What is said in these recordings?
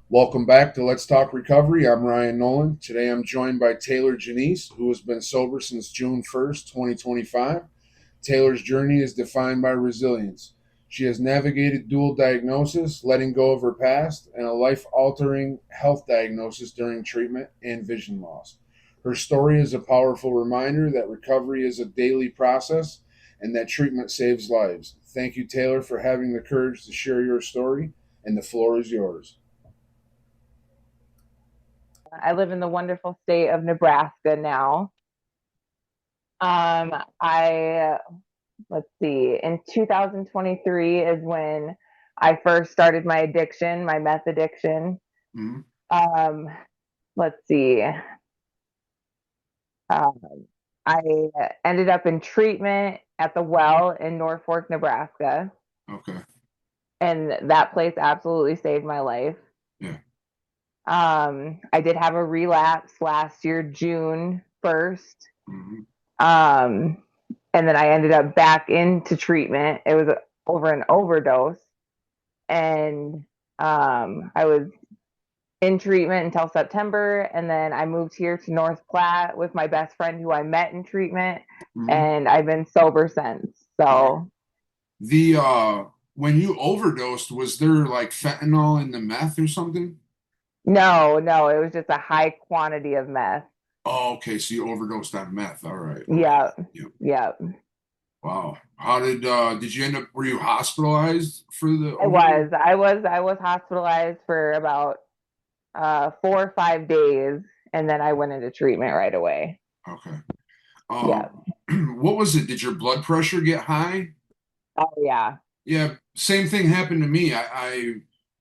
Welcome back to Let's Talk Recovery. I'm Ryan Nolan. Today I'm joined by Taylor Janice, who has been sober since June 1st, 2025. Taylor's journey is defined by resilience. She has navigated dual diagnosis, letting go of her past, and a life altering health diagnosis during treatment and vision loss. Her story is a powerful reminder that recovery is a daily process and that treatment saves lives. Thank you, Taylor, for having the courage to share your story, and the floor is yours. I live in the wonderful state of Nebraska now. Um, I let's see, in 2023 is when I first started my addiction, my meth addiction. Mm-hmm. Um, let's see, um, I ended up in treatment at the well in Norfolk, Nebraska, Okay. and that place absolutely saved my life. Yeah. I did have a relapse last year, June 1st. Hmm. Um, and then I ended up back into treatment. It was over an overdose, and I was in treatment until September, and then I moved here to North Platte with my best friend who I met in treatment, Hmm. and I've been sober since. Okay. So The when you overdosed, was there like fentanyl in the meth or something? no, no, it was just a high quantity of meth. Oh, okay. So you overdosed on meth. All right. Okay. Yeah, Yep. yeah. Wow. How did you end up, were you hospitalized for the I overdose? was, I was, I was hospitalized for about 4 or 5 days, and then I went into treatment right away. Okay. Yeah. Um, what was it? Did your blood pressure get high? Oh yeah. Yeah, same thing happened to me.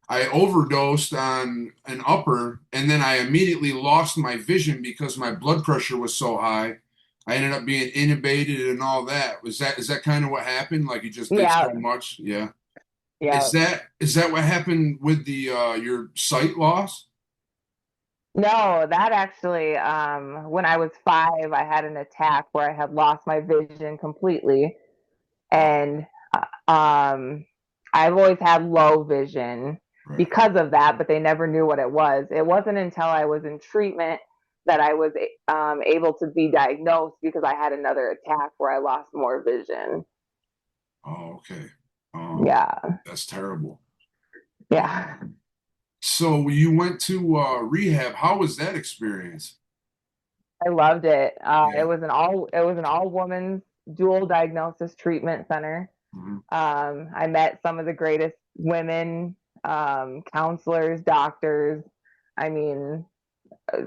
I overdosed on an upper, and then I immediately lost my vision because my blood pressure was so high. I ended up being intubated and all that. Is that kind of what happened? Like you just did Yeah. so much? Yeah. Yeah. Is that what happened with the your sight loss? No, that actually, when I was 5, I had an attack where I had lost my vision completely. Oh, And um, I've always had low vision right. because of that, but they never knew what it was. It wasn't until I was in treatment that I was able to be diagnosed because I had another attack where I lost more vision. Oh, okay. Yeah. That's terrible. Yeah. So you went to rehab. How was that experience? I loved it. Yeah. It was an all women's dual diagnosis treatment center. Mhm. I met some of the greatest women, counselors, doctors. I mean,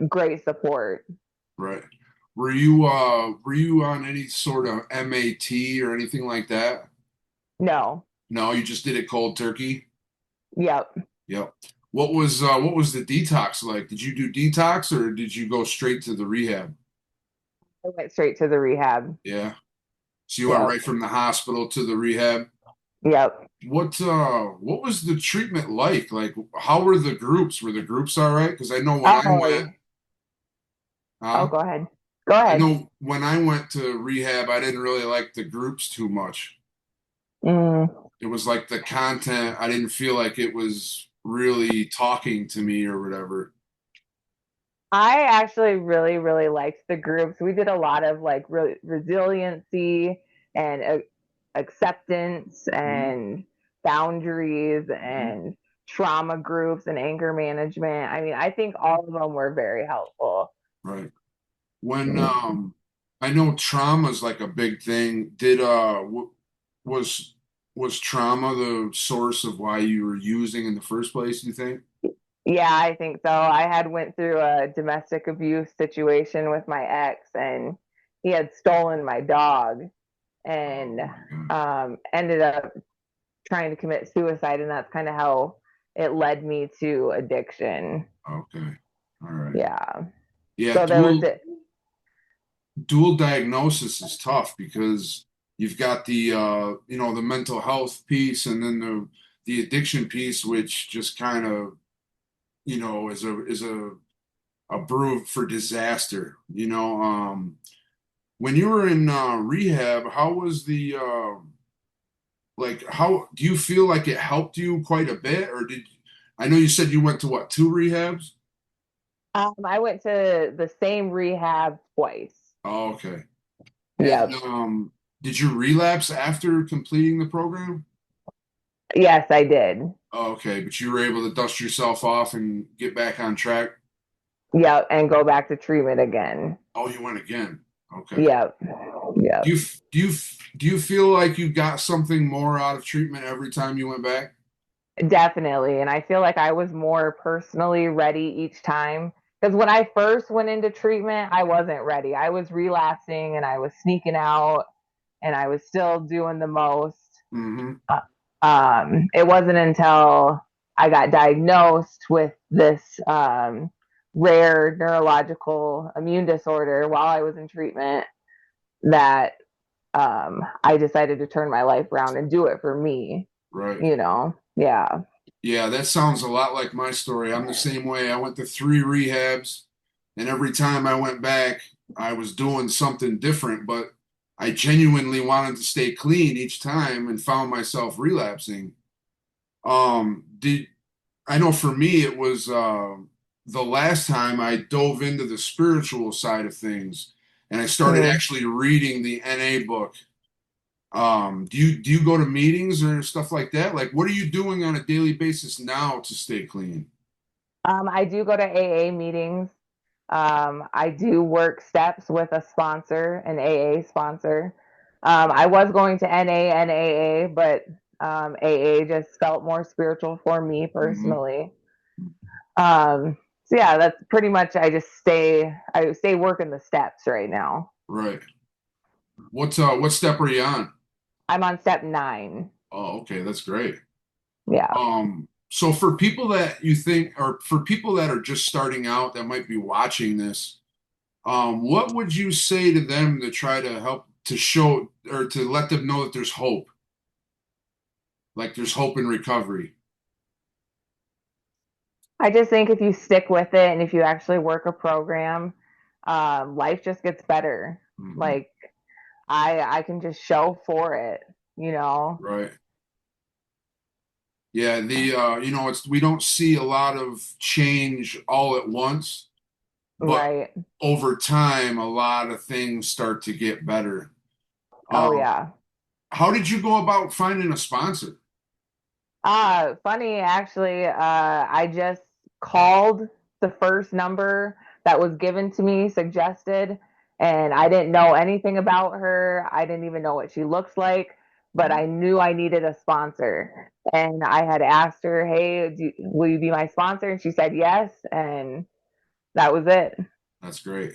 great support. Right. Were you on any sort of MAT or anything like that? No. No, you just did it cold turkey? Yep. Yep. What was the detox like? Did you do detox or did you go straight to the rehab? I went straight to the rehab. Yeah. So you went Yep. right from the hospital to the rehab. Yep. What was the treatment like? Like how were the groups? Were the groups all right? Because I know when I went, Oh, oh, huh? go ahead. Go I ahead. know when I went to rehab, I didn't really like the groups too much. Mm. It was like the content, I didn't feel like it was really talking to me or whatever. I actually really, really liked the groups. We did a lot of like resiliency and acceptance Mhm. and boundaries Mhm. and trauma groups and anger management. I mean, I think all of them were very helpful. Right. When Mm. I know trauma is like a big thing. Was was trauma the source of why you were using in the first place, you think? Yeah, I think so. I had went through a domestic abuse situation with my ex, and he had stolen my dog Oh and my God. ended up trying to commit suicide, and that's kind of how it led me to addiction. Okay. All right. Yeah. Yeah, So there was it. dual diagnosis is tough because you've got the the mental health piece and then the addiction piece, which just kind of is a brew for disaster. When you were in rehab, how was the like how do you feel like it helped you quite a bit, or did I know you said you went to what, two rehabs? I went to the same rehab twice. Oh, okay. And Yep. did you relapse after completing the program? Yes, I did. Oh, okay, but you were able to dust yourself off and get back on track. Yep, and go back to treatment again. Oh, you went again. Okay. Yep. Do Yep. you do you do you feel like you got something more out of treatment every time you went back? Definitely. And I feel like I was more personally ready each time. Because when I first went into treatment, I wasn't ready. I was relapsing and I was sneaking out and I was still doing the most. Hmm. Uh, it wasn't until I got diagnosed with this rare neurological immune disorder while I was in treatment that I decided to turn my life around and do it for me, Right. you know? Yeah. Yeah, that sounds a lot like my story. I'm the same way. I went to three rehabs, and every time I went back, I was doing something different, but I genuinely wanted to stay clean each time and found myself relapsing. Did I know for me it was the last time I dove into the spiritual side of things and I started Mhm. actually reading the NA book. Do you go to meetings or stuff like that? Like, what are you doing on a daily basis now to stay clean? I do go to AA meetings. I do work steps with a sponsor, an AA sponsor. I was going to NA and AA, but AA just felt more spiritual for me Hmm. personally. So yeah, that's pretty much. I stay working the steps right now. Right. What step are you on? I'm on step 9. Oh, okay, that's great. Yeah. So for people that you think, or for people that are just starting out that might be watching this, what would you say to them to try to help to show or to let them know that there's hope, like there's hope in recovery? I just think if you stick with it and if you actually work a program, life just gets better. Hmm. Like I can just show for it, you know? Right. Yeah, it's we don't see a lot of change all at once, but Right. over time, a lot of things start to get better. Oh Um, yeah. how did you go about finding a sponsor? Funny actually, I just called the first number that was given to me, suggested, and I didn't know anything about her. I didn't even know what she looks like, but I knew I needed a sponsor. And I had asked her, "Hey, will you be my sponsor?" And she said yes, and that was it. That's great.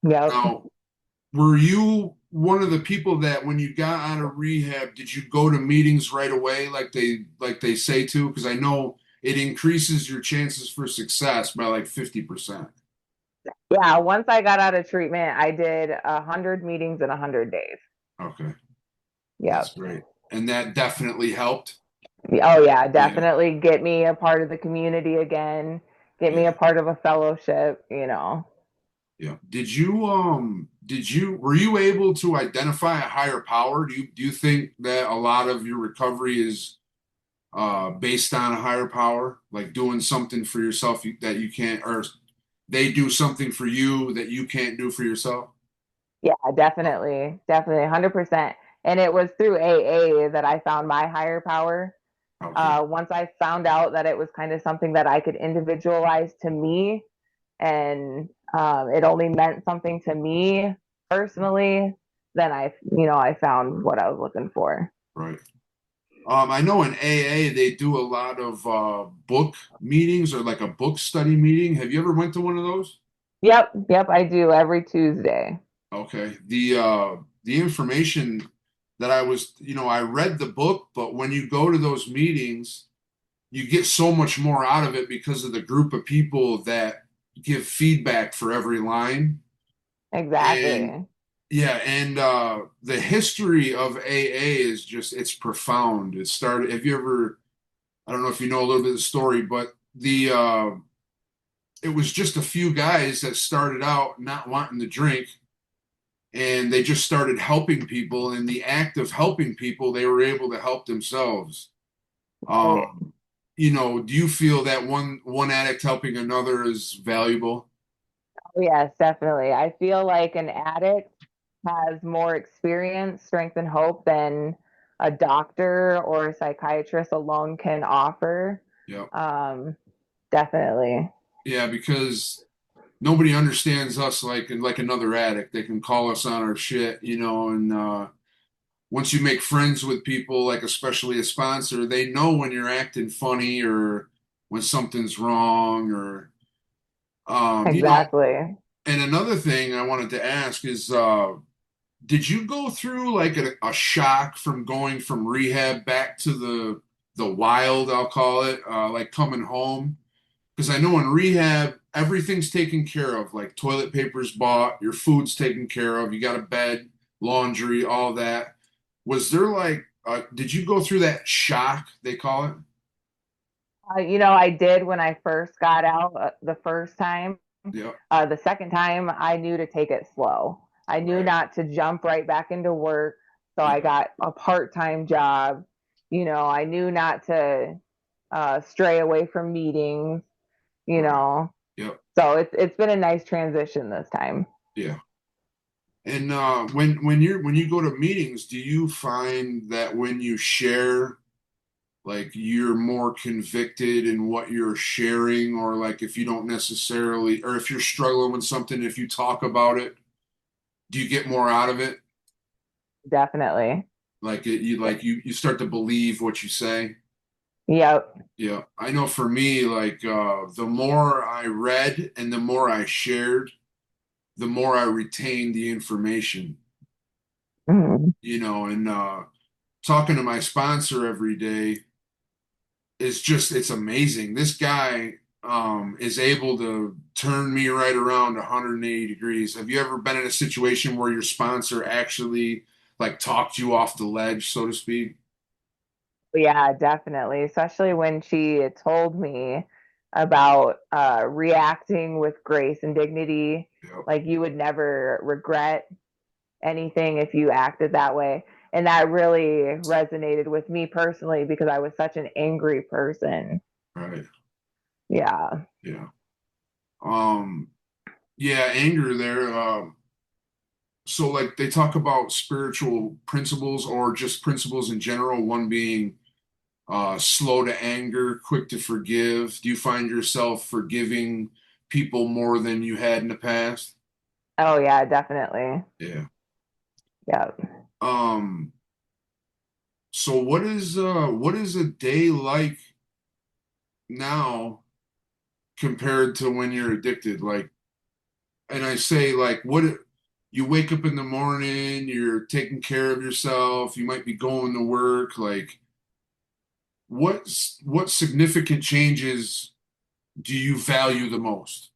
Yep. Now, were you one of the people that when you got out of rehab, did you go to meetings right away like they say to? Because I know it increases your chances for success by like 50%. Yeah, once I got out of treatment, I did 100 meetings in 100 days. Okay, that's Yep. great. And that definitely helped. Oh yeah, Yeah, definitely get me a part of the community again, get me a yeah, part of a fellowship, you know. yeah. Did you were you able to identify a higher power? Do you think that a lot of your recovery is based on a higher power, like doing something for yourself that you can't, or they do something for you that you can't do for yourself? Yeah, definitely. Definitely 100%. And it was through AA that I found my higher power. Okay, Once I found out that it was kind of something that I could individualize to me and it only meant something to me personally, then I found what I was looking for. right. I know in AA they do a lot of book meetings or like a book study meeting. Have you ever went to one of those? Yep, yep, I do every Tuesday. Okay. The information that I read the book, but when you go to those meetings, you get so much more out of it because of the group of people that give feedback for every line. And Exactly. yeah, and the history of AA is just it's profound. It started, have you ever, I don't know if you know a little bit of the story, but the it was just a few guys that started out not wanting to drink and they just started helping people. In the act of helping people, they were able to help themselves. Right. Um, do you feel that one addict helping another is valuable? Yes, definitely. I feel like an addict has more experience, strength, and hope than a doctor or a psychiatrist alone can offer. Yeah. Um, Definitely. Yeah, because nobody understands us like another addict. They can call us on our shit, and once you make friends with people, like especially a sponsor, they know when you're acting funny or when something's wrong or um, you know, Exactly. and another thing I wanted to ask is did you go through like a shock from going from rehab back to the wild, I'll call it, like coming home? Because I know in rehab, everything's taken care of, like toilet paper's bought, your food's taken care of, you got a bed, laundry, all that. Was there like, did you go through that shock, they call it? I did when I first got out the first time. Yeah, The second time, I knew to take it slow. I knew right. not to jump right back into work. So I Yeah, got a part-time job. I knew not to stray away from meetings, you right. know. Yep, So it's been a nice transition this time. yeah. And when you go to meetings, do you find that when you share, like you're more convicted in what you're sharing, or like if you don't necessarily, or if you're struggling with something, if you talk about it, do you get more out of it? Definitely. Like you start to believe what you say. Yep. Yeah, I know for me, like the more I read and the more I shared, the more I retained the information. Mhm. And talking to my sponsor every day is just it's amazing. This guy is able to turn me right around 180 degrees. Have you ever been in a situation where your sponsor actually like talked you off the ledge, so to speak? Yeah, definitely. Especially when she told me about reacting with grace and dignity. Yep. Like you would never regret anything if you acted that way. And that really resonated with me personally because I was such an angry person. Right. Yeah. Yeah. Um, yeah, anger there. So like they talk about spiritual principles or just principles in general, one being slow to anger, quick to forgive. Do you find yourself forgiving people more than you had in the past? Oh, yeah, definitely. Yeah. Yeah. Um, so what is a day like now compared to when you're addicted? Like, and I say like you wake up in the morning, you're taking care of yourself, you might be going to work, like what significant changes do you value the most?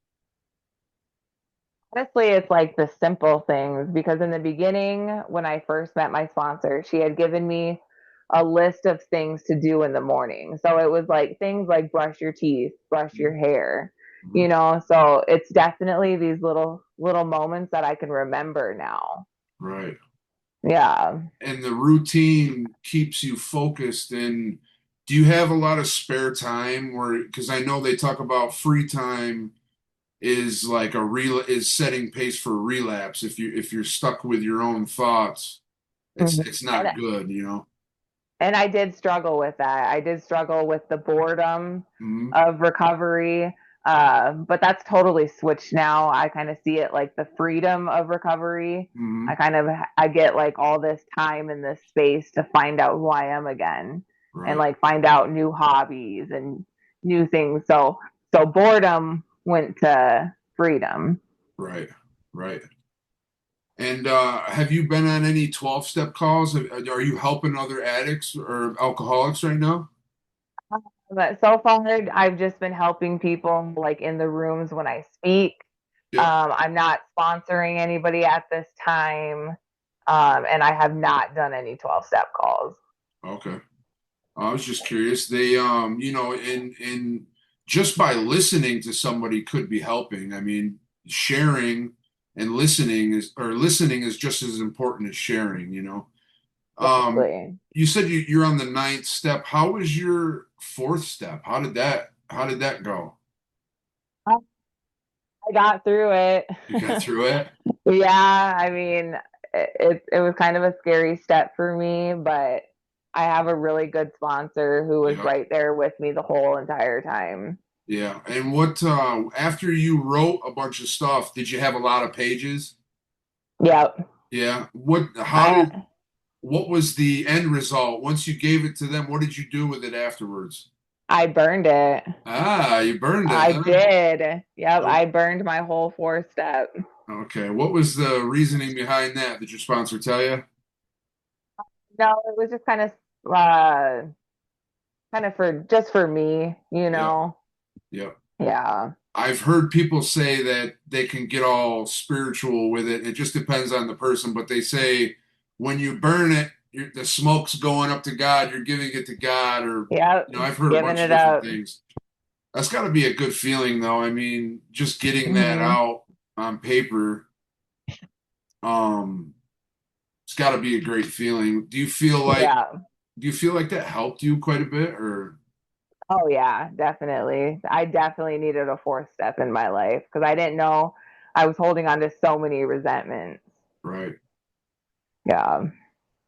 Honestly, it's like the simple things because in the beginning, when I first met my sponsor, she had given me a list of things to do in the morning. So it was like things like brush your teeth, brush your hair, Mhm. So it's definitely these little moments that I can remember now. Right. Yeah. And the routine keeps you focused. And do you have a lot of spare time where, because I know they talk about free time is like is setting pace for relapse. If you're stuck with your own thoughts, it's Mhm. it's And not good. And I did struggle with that. I did struggle with the boredom Hmm. of recovery. But that's totally switched now. I kind of see it like the freedom of recovery. Hmm. I get like all this time in this space to find out who I am again and Right, like find out new hobbies and new things. So boredom went to freedom. right, right. And have you been on any 12-step calls? Are you helping other addicts or alcoholics right now? But so far, I've just been helping people like in the rooms when I speak. Yep. I'm not sponsoring anybody at this time. And I have not done any 12-step calls. Okay. I was just curious. They, in just by listening to somebody could be helping. I mean, sharing and listening is just as important as sharing. Um, Exactly. you said you're on the ninth step. fourth step. How did that go? I got through it. You got through it? Yeah, I mean, it was kind of a scary step for me, but I have a really good sponsor who was Yeah. right there with me the whole entire time. Yeah. And what after you wrote a bunch of stuff, did you have a lot of pages? Yep. Yeah. What was the end result? Once you gave it to them, what did you do with it afterwards? I burned it. Ah, you burned it, I huh? did. Yep, Oh, I burned my whole four step. okay. What was the reasoning behind that? Did your sponsor tell you? No, it was just uh kind of for just for me, you Yep. know. Yep. Yeah. I've heard people say that they can get all spiritual with it. It just depends on the person, but they say when you burn it, the smoke's going up to God, you're giving it to God, or Yep. I've heard a Giving bunch of it different up. things. That's got to be a good feeling, though. I mean, just getting that Hmm. out on paper, um, it's got to be a great feeling. Yeah. Do you feel like that helped you quite a bit, or Oh yeah, definitely. I definitely needed a fourth step in my life because I didn't know I was holding on to so many resentments. right? Yeah.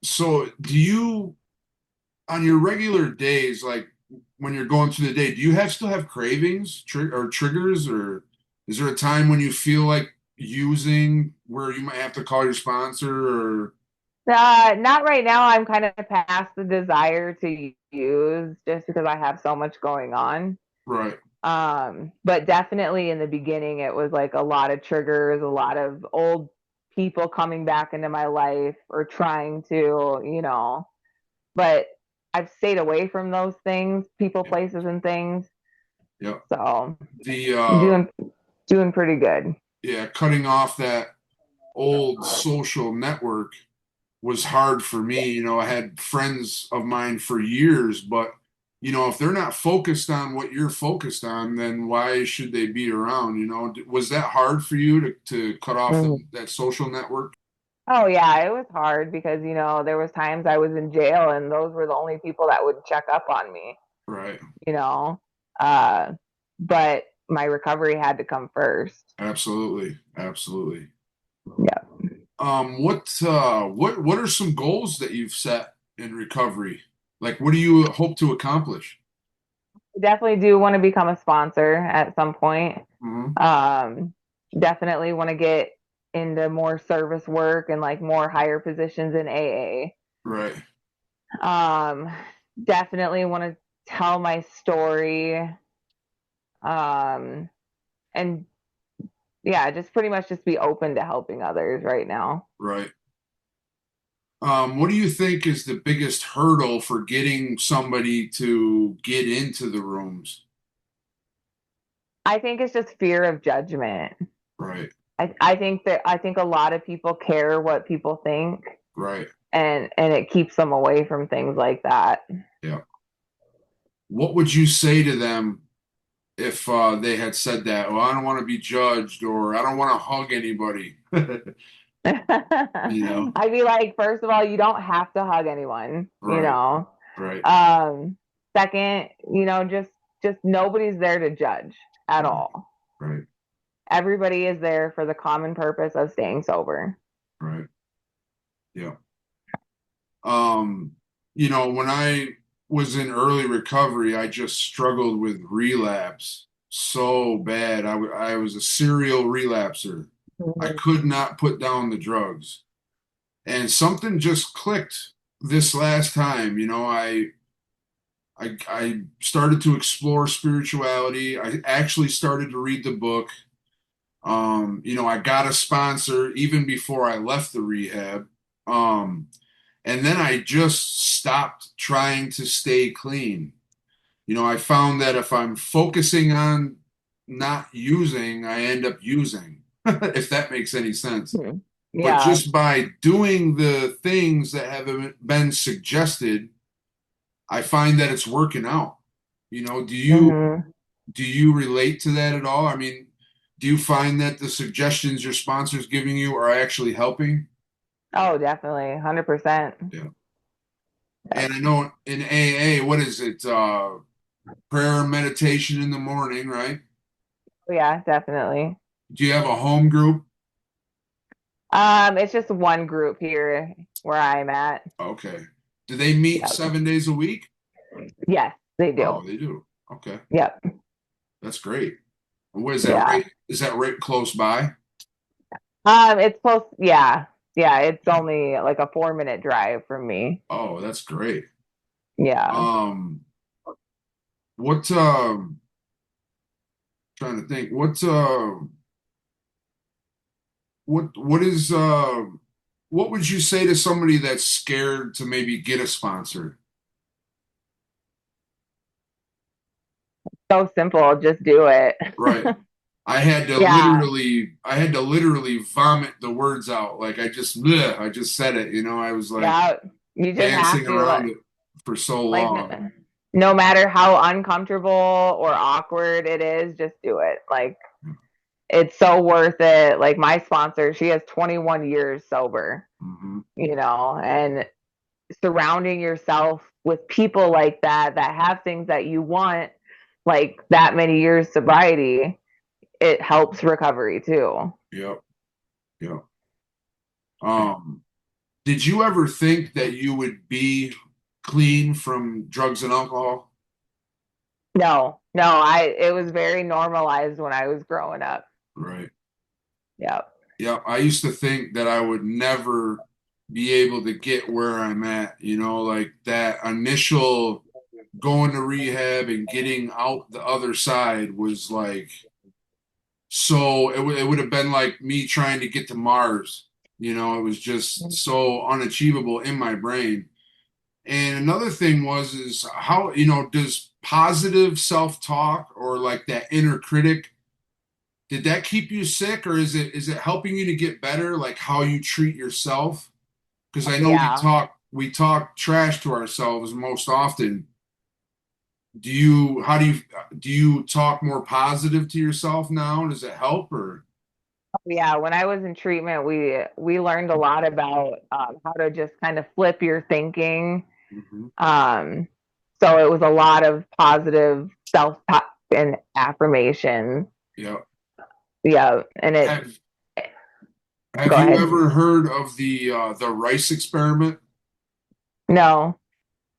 So, do you on your regular days, like when you're going through the day, do you have still have cravings or triggers, or is there a time when you feel like using where you might have to call your sponsor or Not right now. I'm kind of past the desire to use just because I have so much going on. right, But definitely in the beginning, it was like a lot of triggers, a lot of old people coming back into my life or trying to, but I've stayed away from those things, people, yeah, places, and things. yeah. So The I'm doing pretty good. yeah, cutting off that old social network was hard for me. I had friends of mine for years, but if they're not focused on what you're focused on, then why should they be around? Was that hard for you to cut off Mhm. that social network? Oh yeah, it was hard because there was times I was in jail and those were the only people that would check up on me, Right. you know. Uh, but my recovery had to come first. Absolutely. Absolutely. Yeah. What are some goals that you've set in recovery? Like, what do you hope to accomplish? I definitely do want to become a sponsor at some point. Hmm. Um, Definitely want to get into more service work and like more higher positions in Right. AA. Definitely want to tell my story. And yeah, just pretty much just be open to helping others right now. Right. What do you think is the biggest hurdle for getting somebody to get into the rooms? I think it's just fear of judgment. Right. I think a lot of people care what people think, Right. and it keeps them away from things like that. Yeah. What would you say to them if they had said that? Well, I don't want to be judged, or I don't want to hug anybody. You know? I'd be like, first of all, you don't have to hug anyone, Right. Right. Um, Second, just nobody's there to judge at Right. all. Right. Everybody is there for the common purpose of staying sober. Right. Yeah. When I was in early recovery, I just struggled with relapse so bad. I was a serial relapser. I Mhm. could not put down the drugs. And something just clicked this last time. I started to explore spirituality. I actually started to read the book. I got a sponsor even before I left the rehab. Um, and then I just stopped trying to stay clean. I found that if I'm focusing on not using, I end up using, if that makes any sense. Mhm. But Yeah. just by doing the things that have been suggested, I find that it's working out. Do you Hmm. do you relate to that at all? I mean, do you find that the suggestions your sponsor's giving you are actually helping? Oh, definitely. 100%. Yeah. And Yep. I know in AA, what is it? prayer and meditation in the morning, right? Yeah, definitely. Do you have a home group? It's just one group here where I'm at. Okay. Do they meet Yep. 7 days a week? Yes, they Oh, do. they do. Okay. Yep. That's great. And what is that Yeah. right? Is that right close by? It's close. Yeah. Yeah. It's only like a 4-minute drive from me. Oh, that's great. Yeah. Um, what trying to think. What is what would you say to somebody that's scared to maybe get a sponsor? So simple. Just do it. Right. Yeah. I had to literally vomit the words out. Like bleh, I just said it, I was like Yeah. You just have dancing to around it for so like long. no matter how uncomfortable or awkward it is, just do it. Like it's so worth it. Like my sponsor, she has 21 years sober, Hmm. and surrounding yourself with people like that have things that you want, like that many years sobriety, it helps recovery too. Yep. Yep. Um, did you ever think that you would be clean from drugs and alcohol? No, no, I it was very normalized when I was growing up. Right. Yep. Yeah, I used to think that I would never be able to get where I'm at, like that initial going to rehab and getting out the other side was like so it would have been like me trying to get to Mars. It was just so unachievable in my brain. And another thing is how, does positive self-talk or like that inner critic, did that keep you sick or is it helping you to get better, like how you treat yourself? Because I know Yeah. we talk trash to ourselves most often. Do you talk more positive to yourself now? Does it help or? Yeah, when I was in treatment, we learned a lot about how to just kind of flip your thinking. Mhm. Um, so it was a lot of positive self talk and affirmation. Yeah. Yeah, and it. Have Have Go you ahead. ever heard of the rice experiment? No.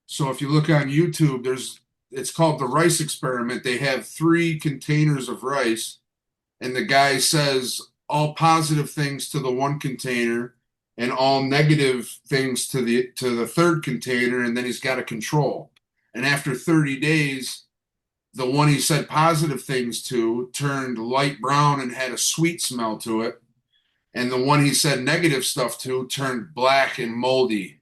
So if you look on YouTube, it's called the rice experiment. They have three containers of rice, and the guy says all positive things to the one container and all negative things to the third container, and then he's got a control. And after 30 days, the one he said positive things to turned light brown and had a sweet smell to it, and the one he said negative stuff to turned black and moldy.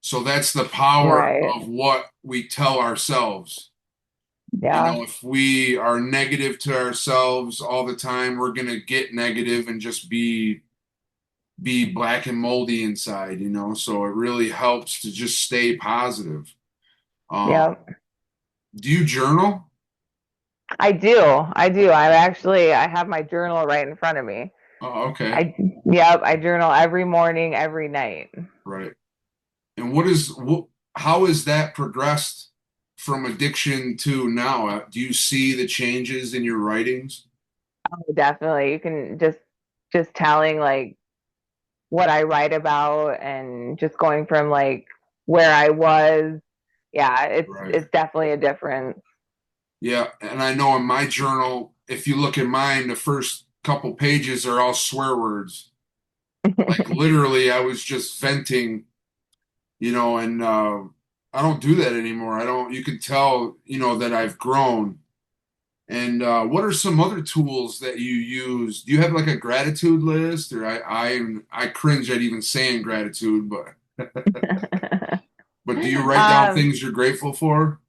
So that's the power Right. of what we tell ourselves. Yeah. If we are negative to ourselves all the time, we're gonna get negative and just be black and moldy inside. So it really helps to just stay positive. Yeah. Do you journal? I do. I do. I have my journal right in front of me. Oh, okay. I Yep, I journal every morning, every night. Right. And how has that progressed from addiction to now? Do you see the changes in your writings? Definitely. You can just telling like what I write about and just going from like where I was. Yeah, Right. it's definitely a difference. Yeah, and I know in my journal, if you look at mine, the first couple pages are all swear words. Like literally, I was just venting, and I don't do that anymore. I don't. You can tell, that I've grown. And what are some other tools that you use? Do you have like a gratitude list? Or I cringe at even saying gratitude, but do you write down um, things you're grateful for?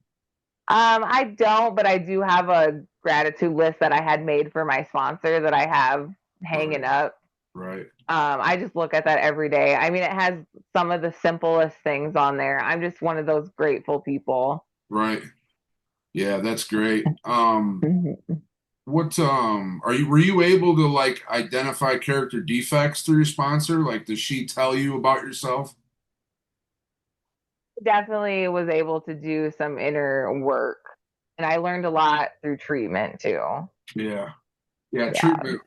I don't, but I do have a gratitude list that I had made for my sponsor that I have Right, hanging up. right, I just look at that every day. I mean, it has some of the simplest things on there. I'm just one of those grateful people. right. Yeah, that's great. Mhm. What were you able to like identify character defects through your sponsor? Like, does she tell you about yourself? Definitely was able to do some inner work. And I learned a lot through treatment too. Yeah. Yeah, Yeah, treatment,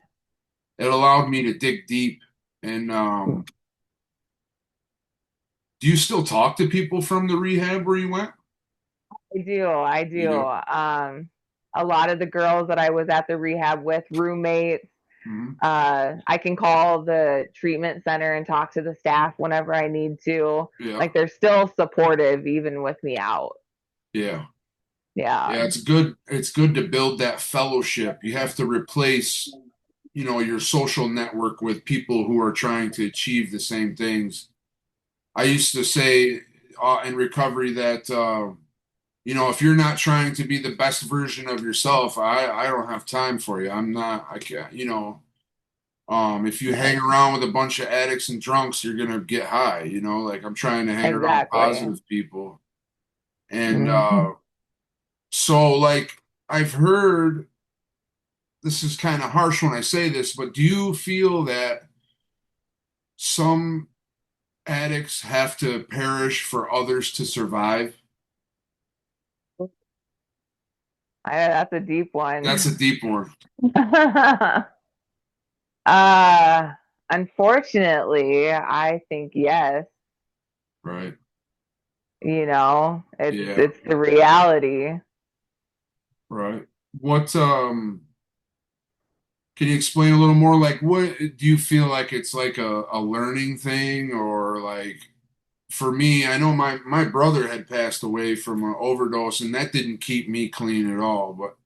it allowed me to dig deep. And do you still talk to people from the rehab where you went? I do. I You do. do. A lot of the girls that I was at the rehab with, roommates, Hmm. I can call the treatment center and talk to the staff whenever I need to. Yeah. Like they're still supportive even with me out. Yeah. Yeah, Yeah, it's good. It's good to build that fellowship. You have to replace, your social network with people who are trying to achieve the same things. I used to say in recovery that if you're not trying to be the best version of yourself, I don't have time for you. I'm not. I can't. If you hang yes, around with a bunch of addicts and drunks, you're gonna get high. Like I'm trying to hang around exactly. positive people, and Hmm. so like I've heard this is kind of harsh when I say this, but do you feel that some addicts have to perish for others to survive? That's a deep That's a one. deep one. uh, Unfortunately, I think yes. Right. It's Yeah. it's the reality. Right. What can you explain a little more? Like what do you feel like it's like a learning thing or like for me, I know my brother had passed away from an overdose and that didn't keep me clean at all. But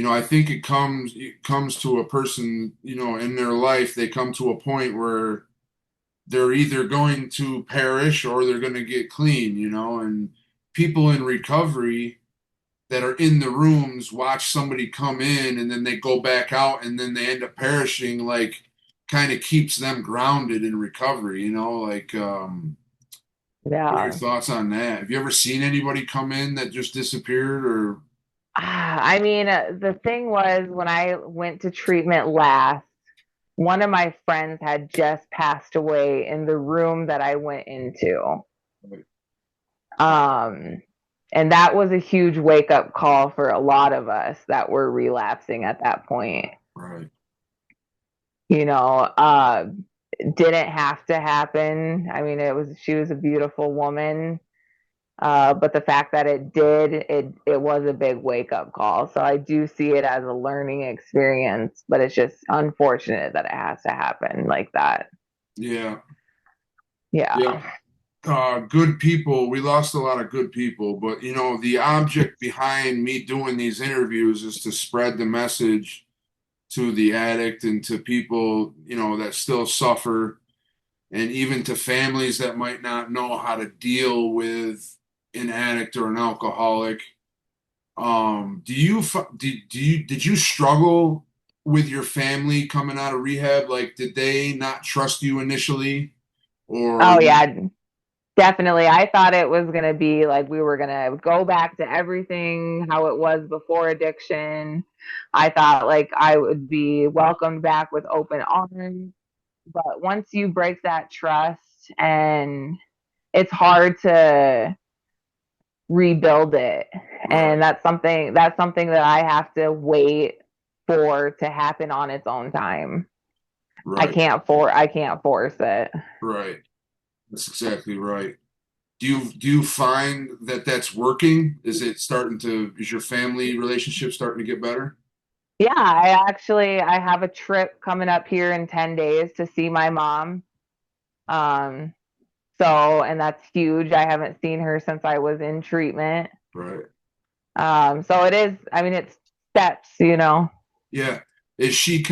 I think it comes to a person, in their life, they come to a point where they're either going to perish or they're going to get clean, and people in recovery that are in the rooms watch somebody come in and then they go back out and then they end up perishing, like kind of keeps them grounded in recovery, like what are your Yeah. thoughts on that? Have you ever seen anybody come in that just disappeared or I mean, the thing was when I went to treatment last, one of my friends had just passed away in the room that I went into. Um, and that was a huge wake up call for a lot of us that were relapsing at that point. right, You know, uh, didn't have to happen. I mean, she was a beautiful woman. But the fact that it did, it was a big wake up call. So I do see it as a learning experience, but it's just unfortunate that it has to happen like that. yeah, yeah. Yeah. Good people. We lost a lot of good people, but the object behind me doing these interviews is to spread the message to the addict and to people, that still suffer, and even to families that might not know how to deal with an addict or an alcoholic. Did you struggle with your family coming out of rehab? Like, did they not trust you initially, or Oh yeah, definitely. I thought it was gonna be like we were gonna go back to everything how it was before addiction. I thought like I would be welcomed back with open arms. But once you break that trust and it's hard to rebuild it. And right, that's something that I have to wait for to happen on its own time. right, I can't force it. right? That's exactly right. Do you find that that's working? Is your family relationship starting to get better? Yeah, I have a trip coming up here in 10 days to see my mom. Um and that's huge. I haven't seen her since I was in treatment. Right. So it is, I mean it's steps. Yeah. Is she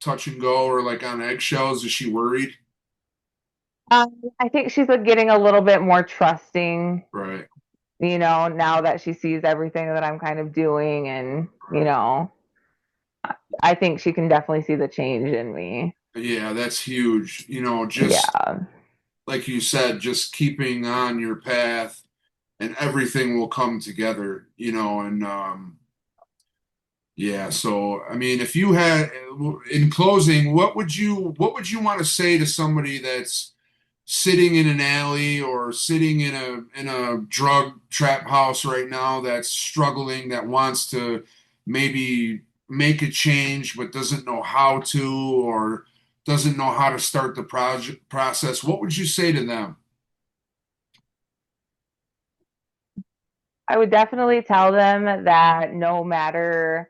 touch and go or like on eggshells? Is she worried? I think she's getting a little bit more trusting, Right. now that she sees everything that I'm kind of doing and, Right. I think she can definitely see the change in me. Yeah, that's huge. Just Yeah. like you said, just keeping on your path and everything will come together, and yeah, so I mean, if you had in closing, what would you want to say to somebody that's sitting in an alley or sitting in a drug trap house right now that's struggling, that wants to maybe make a change but doesn't know how to, or doesn't know how to start the project process, what would you say to them? I would definitely tell them that no matter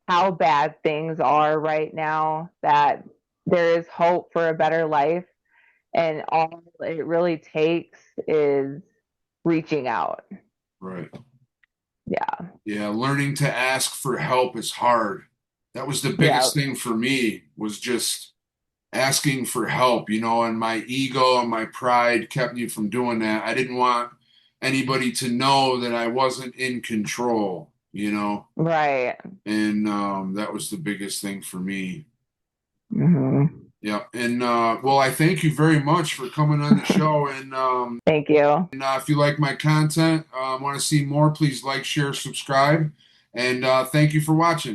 how bad things are right now, that there is hope for a better life. And all it really takes is reaching out. Right. Yeah. Yeah, learning to ask for help is hard. That was the Yeah. biggest thing for me, was just asking for help, and my ego and my pride kept me from doing that. I didn't want anybody to know that I wasn't in control. Right. And that was the biggest thing for me. Hmm. Yeah. And well, I thank you very much for coming on the show. And Thank you. if you like my content, want to see more, please like, share, subscribe. And thank you for watching.